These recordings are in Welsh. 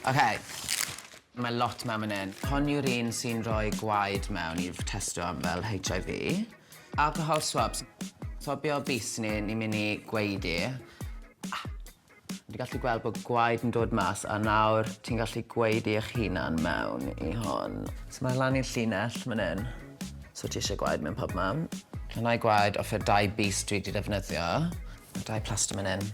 OK. Mae lot mewn fan hyn. Hon yw'r un sy'n rhoi gwaed mewn i'r testio am fel HIV. Alcohol swabs. Swabio bus ni'n mynd i gwaedu. Ti'n gallu gweld bod gwaed yn dod mas, a nawr ti'n gallu gwaedu eich hunan mewn i hon. So mae lan i'r llinell fan hyn. So ti eisiau gwaed mewn pob man. Yna i gwaed off y 2 bus dwi wedi defnyddio. 2 plaster fan hyn.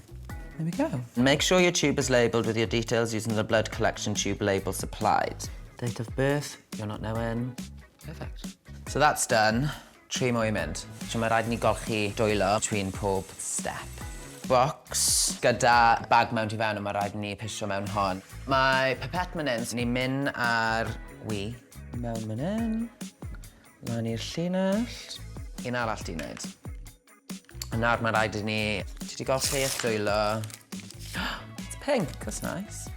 There we go. Make sure your tube is labelled with your details using the blood collection tube label supplied. Date of birth, you're not knowing. Perfect. So that's done. 3 mwy i mynd. So mae rhaid ni golchi dwylo between pob step. Box gyda bag mewn i fewn, a mae rhaid ni pisio mewn hon. Mae pipette fan hyn, so ni'n mynd ar wi. Mewn fan hyn. Lan i'r llinell. Un arall di wneud. A nawr mae rhaid i ni... Ti wedi golchi eich dwylo. It's pink, that's nice.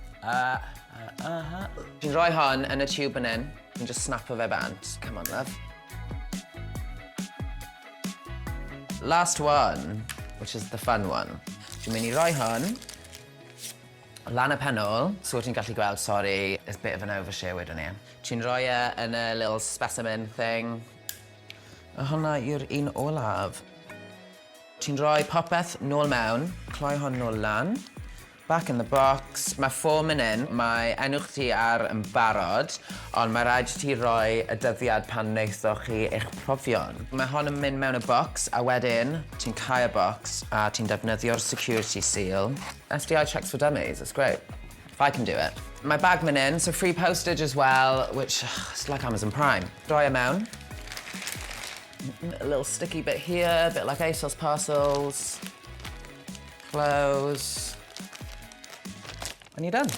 Ti'n rhoi hon yn y tube fan hyn. Ti'n just snapo fe bant. Come on, love. Last one, which is the fun one. Dwi'n mynd i roi hon lan y penol, so ti'n gallu gweld, sorry, it's a bit of an overshare wedyn ni. Ti'n rhoi e yn y little specimen thing. A hwnna yw'r un olaf. Ti'n rhoi popeth nôl mewn, cloi hon nôl lan. Back in the box. Mae ffôn fan hyn, mae enwch ti ar yn barod, ond mae rhaid ti roi y dyddiad pan wnaethoch chi eich profion. Mae hon yn mynd mewn y box, a wedyn ti'n cau y box a ti'n defnyddio'r security seal. STI checks for dummies, that's great. If I can do it. My bag fan hyn, so free postage as well, which is like Amazon Prime. Rhoi e mewn. A little sticky bit here, a bit like ASOS parcels. Close. And you're done.